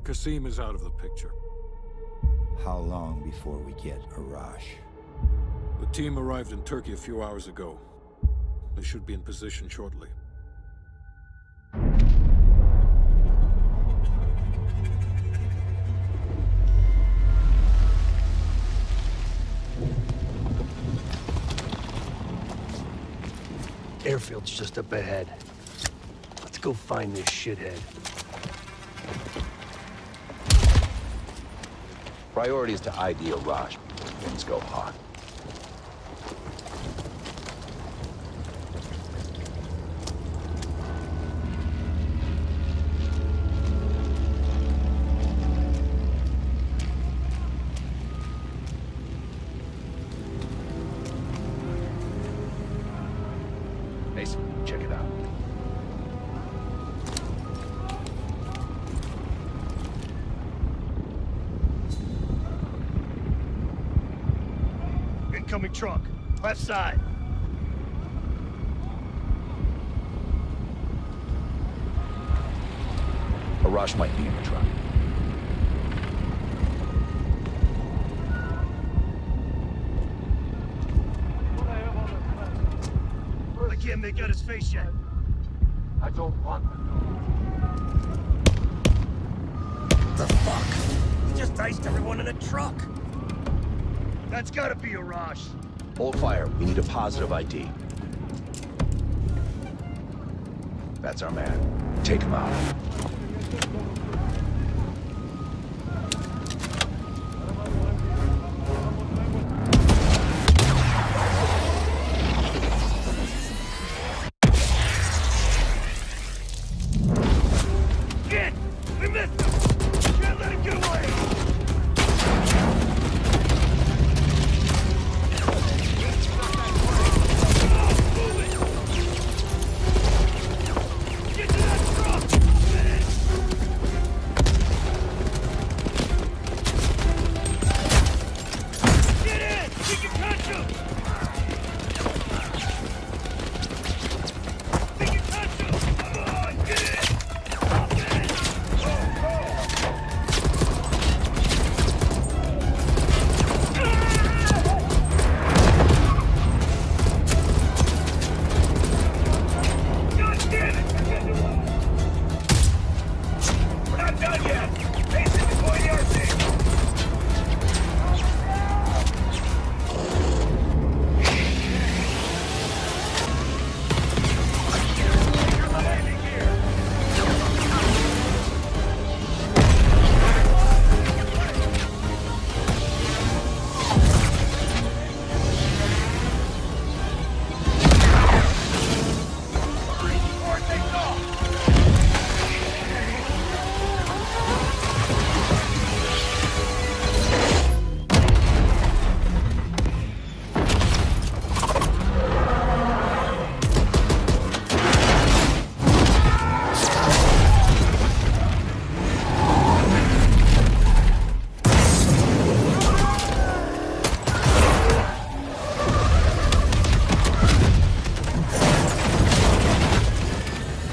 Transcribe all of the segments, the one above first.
Kasim is out of the picture. How long before we get Arash? The team arrived in Turkey a few hours ago. They should be in position shortly. Airfield's just up ahead. Let's go find this shithead. Priority is to ID Arash. Things go hot. Mason, check it out. Incoming truck. Left side. Arash might be in the truck. I can't make out his face yet. I don't want to know. The fuck? He just iced everyone in a truck. That's gotta be Arash. Hold fire. We need a positive ID. That's our man. Take him out. Shit! We missed him! Can't let him get away! Get to that truck! Get in! We can catch him! We can catch him! Come on, get in! God damn it! We're not done yet! Mason, deploy the RC! You're landing here! Before it takes off!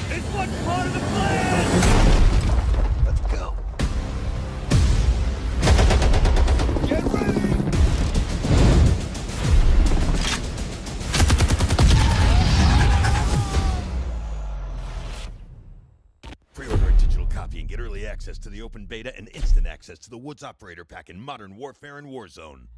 It's what's part of the plan! Let's go. Get ready! Pre-order a digital copy and get early access to the open beta and instant access to the Woods Operator Pack in Modern Warfare and Warzone.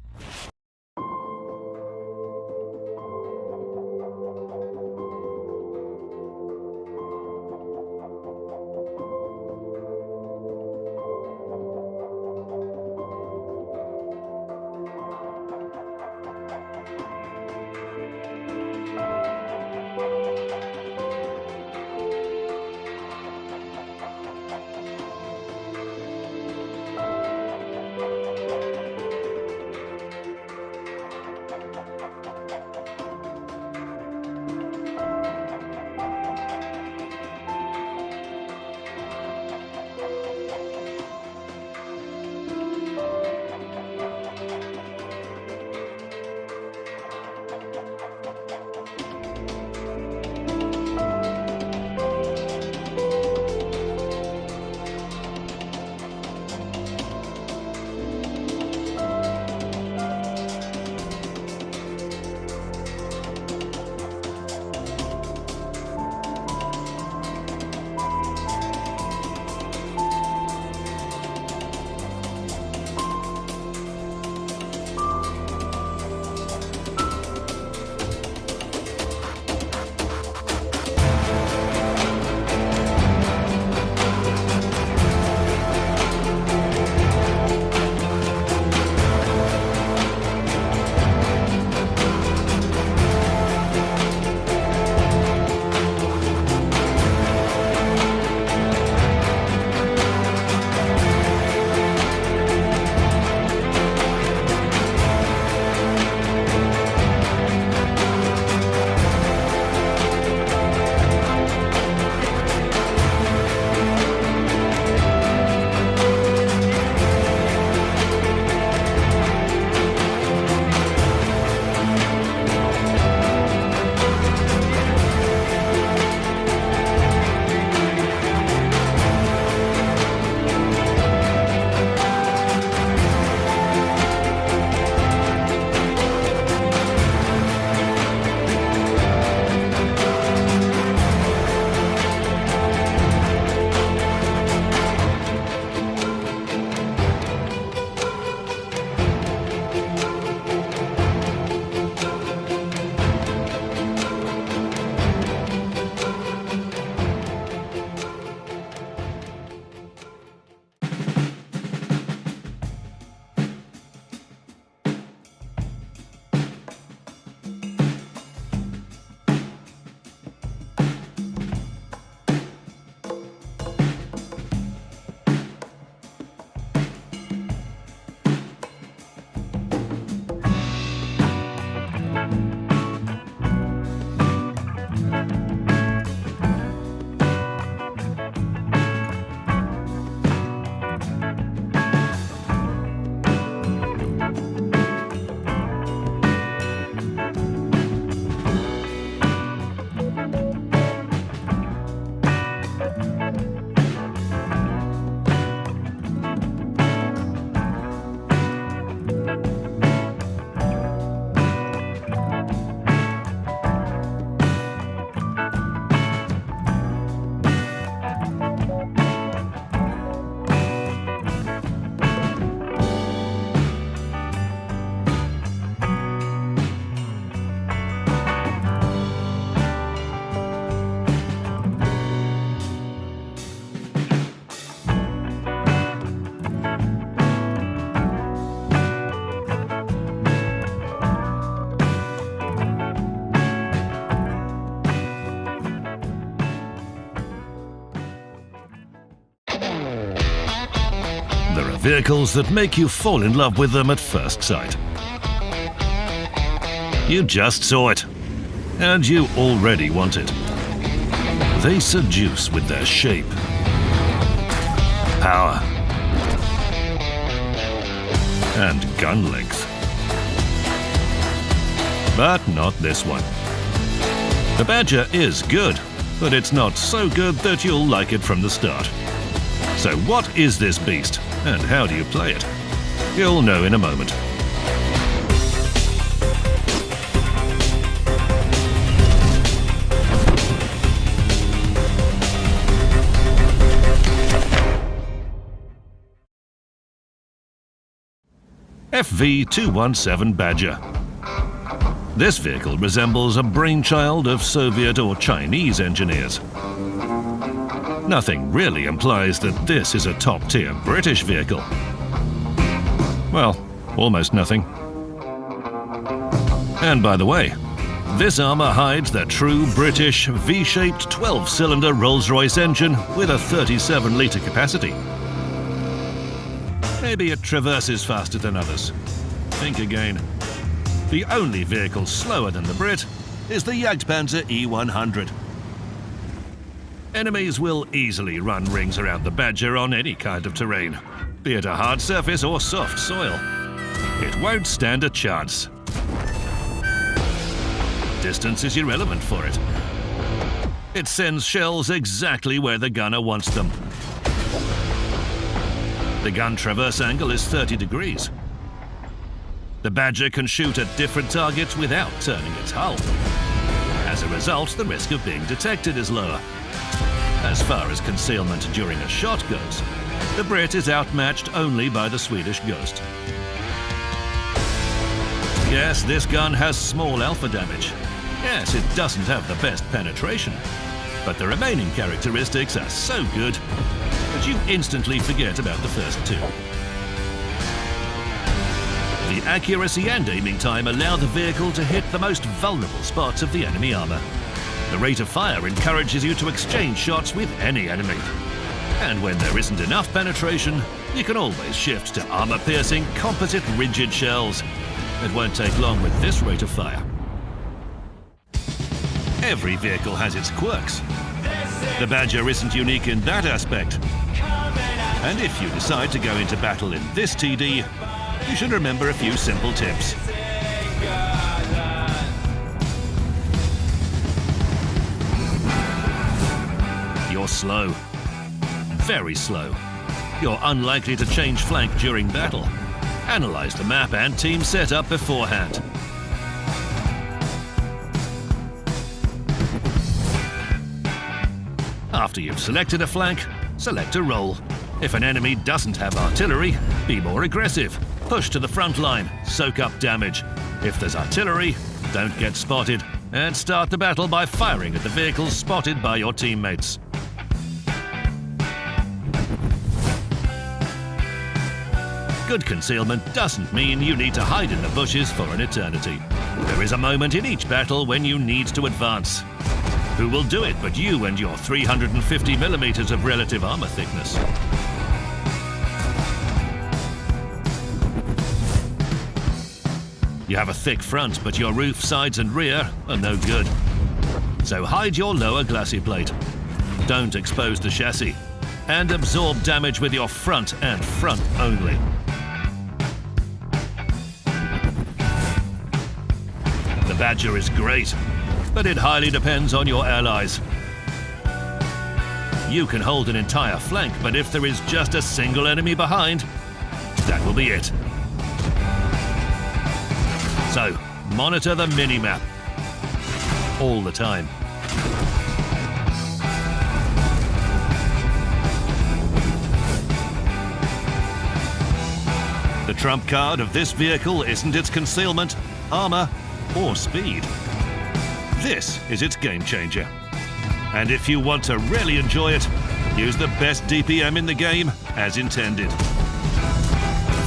There are vehicles that make you fall in love with them at first sight. You just saw it, and you already want it. They seduce with their shape, power, and gun length. But not this one. The Badger is good, but it's not so good that you'll like it from the start. So what is this beast, and how do you play it? You'll know in a moment. FV-217 Badger. This vehicle resembles a brainchild of Soviet or Chinese engineers. Nothing really implies that this is a top-tier British vehicle. Well, almost nothing. And by the way, this armour hides the true British V-shaped 12-cylinder Rolls-Royce engine with a 37-litre capacity. Maybe it traverses faster than others. Think again. The only vehicle slower than the Brit is the Jagdpanzer E100. Enemies will easily run rings around the Badger on any kind of terrain, be it a hard surface or soft soil. It won't stand a chance. Distance is irrelevant for it. It sends shells exactly where the gunner wants them. The gun traverse angle is 30 degrees. The Badger can shoot at different targets without turning its hull. As a result, the risk of being detected is lower. As far as concealment during a shot goes, the Brit is outmatched only by the Swedish Ghost. Yes, this gun has small alpha damage. Yes, it doesn't have the best penetration. But the remaining characteristics are so good that you instantly forget about the first two. The accuracy and aiming time allow the vehicle to hit the most vulnerable spots of the enemy armour. The rate of fire encourages you to exchange shots with any enemy. And when there isn't enough penetration, you can always shift to armour-piercing, composite rigid shells. It won't take long with this rate of fire. Every vehicle has its quirks. The Badger isn't unique in that aspect. And if you decide to go into battle in this TD, you should remember a few simple tips. You're slow. Very slow. You're unlikely to change flank during battle. Analyze the map and team setup beforehand. After you've selected a flank, select a role. If an enemy doesn't have artillery, be more aggressive. Push to the front line, soak up damage. If there's artillery, don't get spotted, and start the battle by firing at the vehicles spotted by your teammates. Good concealment doesn't mean you need to hide in the bushes for an eternity. There is a moment in each battle when you need to advance. Who will do it but you and your 350 millimeters of relative armor thickness? You have a thick front, but your roof, sides and rear are no good. So hide your lower glacis plate. Don't expose the chassis. And absorb damage with your front and front only. The Badger is great, but it highly depends on your allies. You can hold an entire flank, but if there is just a single enemy behind, that will be it. So, monitor the minimap all the time. The trump card of this vehicle isn't its concealment, armor, or speed. This is its game changer. And if you want to really enjoy it, use the best DPM in the game as intended.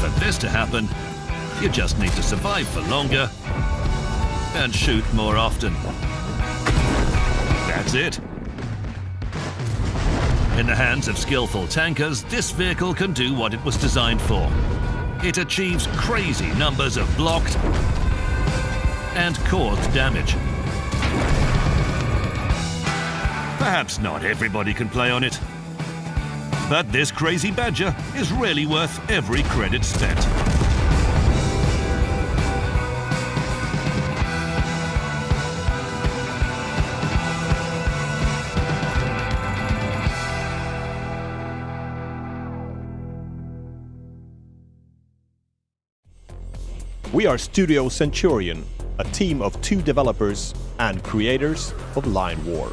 For this to happen, you just need to survive for longer and shoot more often. That's it. In the hands of skillful tankers, this vehicle can do what it was designed for. It achieves crazy numbers of blocked and caused damage. Perhaps not everybody can play on it, but this crazy Badger is really worth every credit spent. We are Studio Centurion, a team of 2 developers and creators of Line War.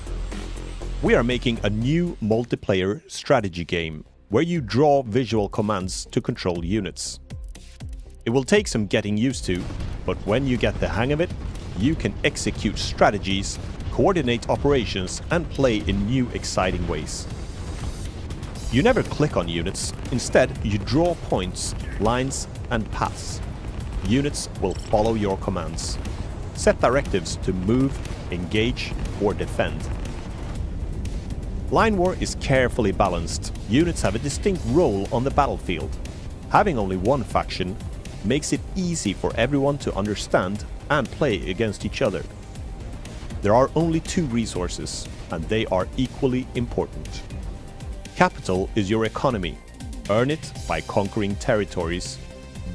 We are making a new multiplayer strategy game where you draw visual commands to control units. It will take some getting used to, but when you get the hang of it, you can execute strategies, coordinate operations, and play in new exciting ways. You never click on units, instead you draw points, lines, and paths. Units will follow your commands. Set directives to move, engage, or defend. Line War is carefully balanced. Units have a distinct role on the battlefield. Having only one faction makes it easy for everyone to understand and play against each other. There are only 2 resources, and they are equally important. Capital is your economy. Earn it by conquering territories,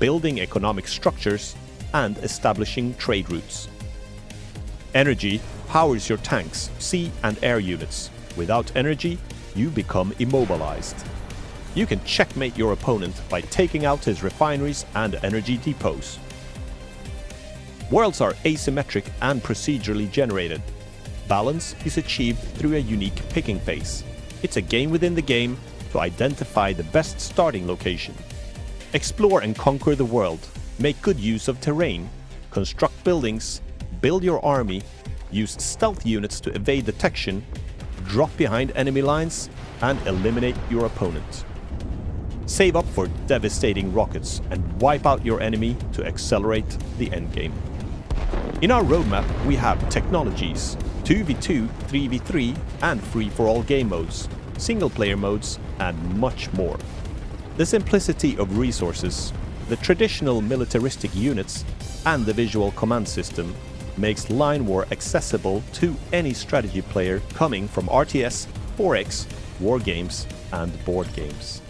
building economic structures, and establishing trade routes. Energy powers your tanks, sea and air units. Without energy, you become immobilized. You can checkmate your opponent by taking out his refineries and energy depots. Worlds are asymmetric and procedurally generated. Balance is achieved through a unique picking phase. It's a game within the game to identify the best starting location. Explore and conquer the world, make good use of terrain, construct buildings, build your army, use stealth units to evade detection, drop behind enemy lines, and eliminate your opponent. Save up for devastating rockets and wipe out your enemy to accelerate the endgame. In our roadmap, we have technologies, 2v2, 3v3, and free-for-all game modes, single-player modes, and much more. The simplicity of resources, the traditional militaristic units, and the visual command system makes Line War accessible to any strategy player coming from RTS, 4X, war games, and board games.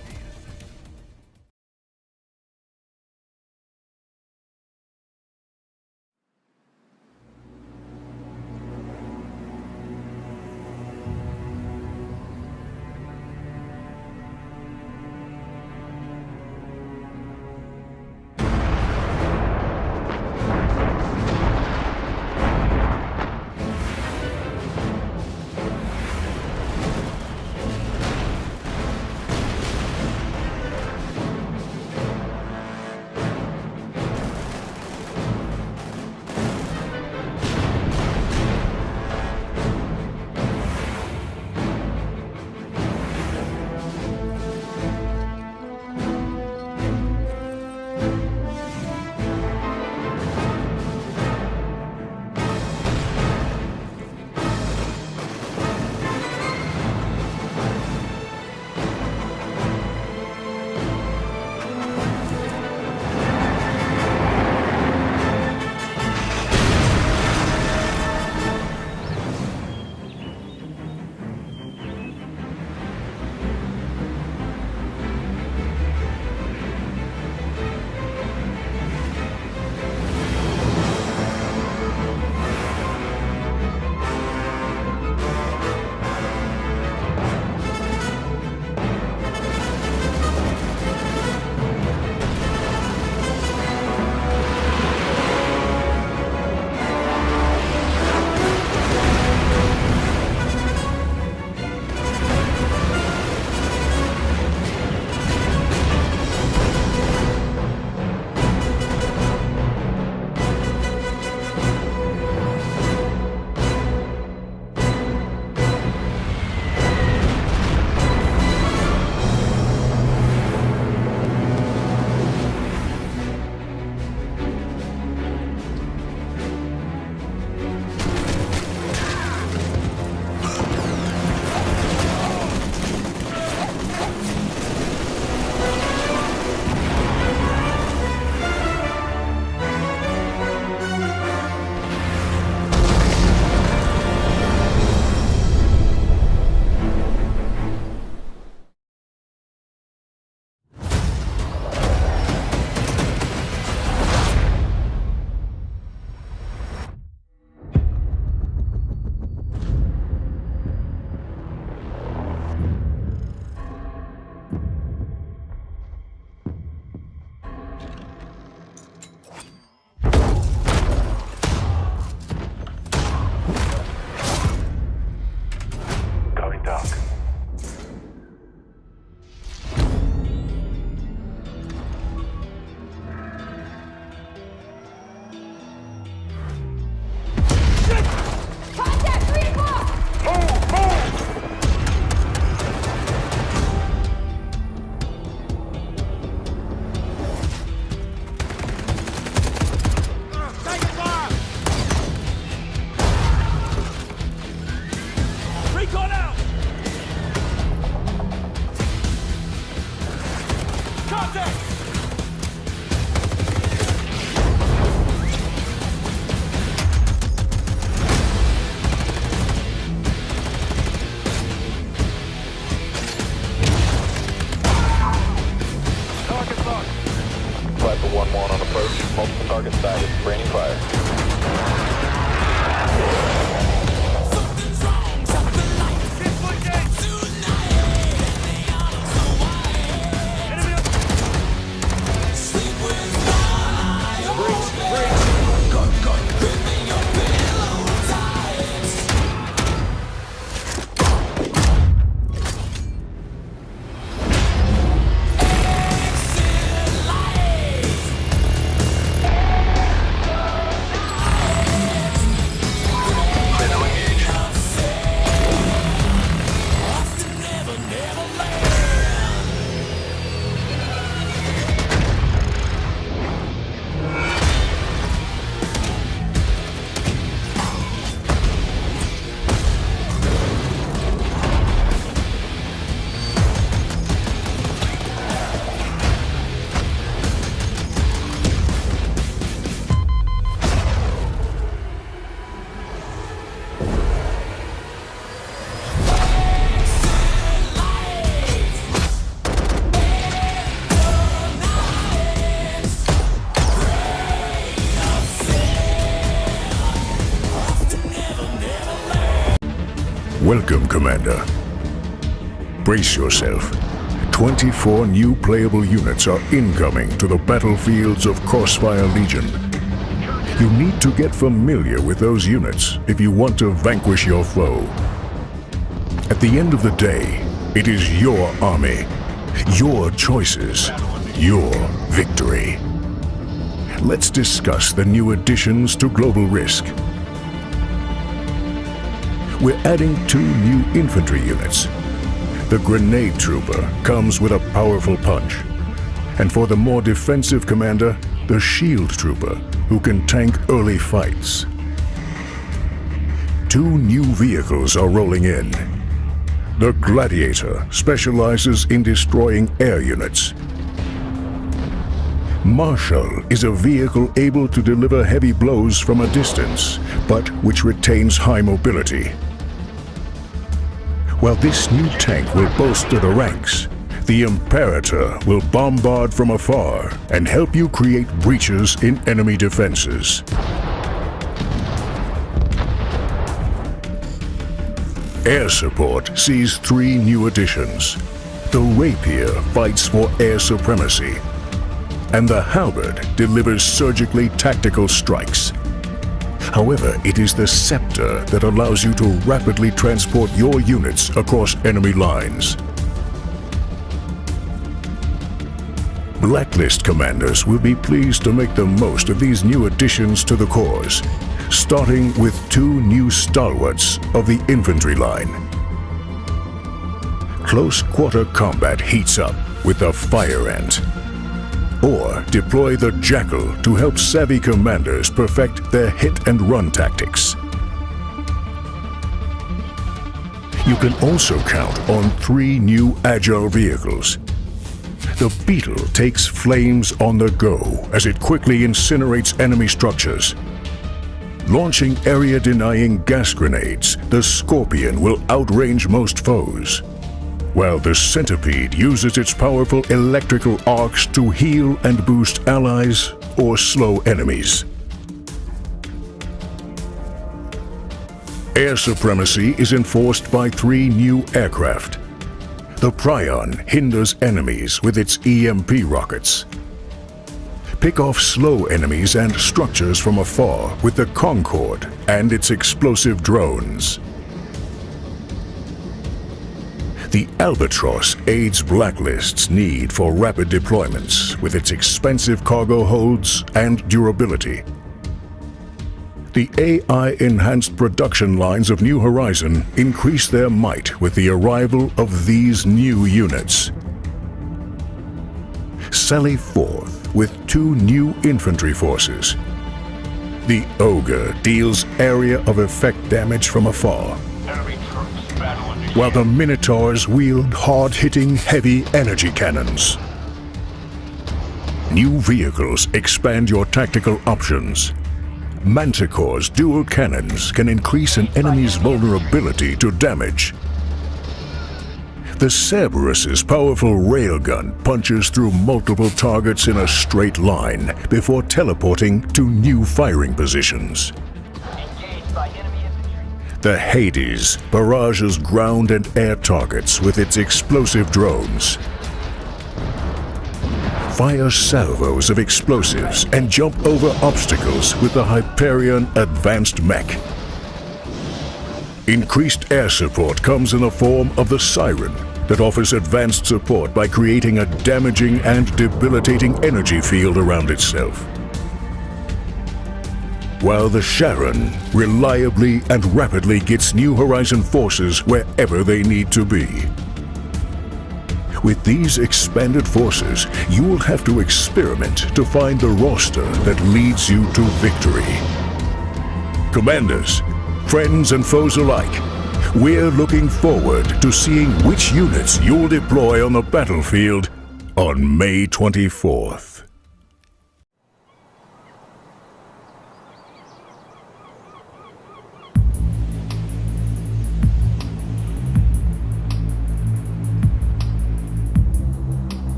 Rifle 1-1 on approach. Multiple targets sighted. Raining fire. Welcome, Commander. Brace yourself. 24 new playable units are incoming to the battlefields of Crossfire Legion. You need to get familiar with those units if you want to vanquish your foe. At the end of the day, it is your army, your choices, your victory. Let's discuss the new additions to Global Risk. We're adding 2 new infantry units. The Grenade Trooper comes with a powerful punch. And for the more defensive commander, the Shield Trooper, who can tank early fights. 2 new vehicles are rolling in. The Gladiator specializes in destroying air units. Marshal is a vehicle able to deliver heavy blows from a distance, but which retains high mobility. While this new tank will bolster the ranks, the Imperator will bombard from afar and help you create breaches in enemy defenses. Air support sees 3 new additions. The Rapier fights for air supremacy, and the Halberd delivers surgically tactical strikes. However, it is the Scepter that allows you to rapidly transport your units across enemy lines. Blacklist commanders will be pleased to make the most of these new additions to the corps, starting with 2 new stalwarts of the infantry line. Close quarter combat heats up with the Fire Ant. Or deploy the Jackal to help savvy commanders perfect their hit-and-run tactics. You can also count on 3 new agile vehicles. The Beetle takes flames on the go as it quickly incinerates enemy structures. Launching area-denying gas grenades, the Scorpion will outrange most foes, while the Centipede uses its powerful electrical arcs to heal and boost allies or slow enemies. Air supremacy is enforced by 3 new aircraft. The Prion hinders enemies with its EMP rockets. Pick off slow enemies and structures from afar with the Concorde and its explosive drones. The Albatross aids Blacklist's need for rapid deployments with its expensive cargo holds and durability. The AI-enhanced production lines of New Horizon increase their might with the arrival of these new units. Sally forth with 2 new infantry forces. The Ogre deals area of effect damage from afar, while the Minotaurs wield hard-hitting heavy energy cannons. New vehicles expand your tactical options. Manticore's dual cannons can increase an enemy's vulnerability to damage. The Cerberus's powerful railgun punches through multiple targets in a straight line before teleporting to new firing positions. The Hades barrages ground and air targets with its explosive drones. Fire salvos of explosives and jump over obstacles with the Hyperion Advanced Mech. Increased air support comes in the form of the Siren that offers advanced support by creating a damaging and debilitating energy field around itself. While the Sharon reliably and rapidly gets New Horizon forces wherever they need to be. With these expanded forces, you will have to experiment to find the roster that leads you to victory. Commanders, friends and foes alike, we're looking forward to seeing which units you'll deploy on the battlefield on May 24th.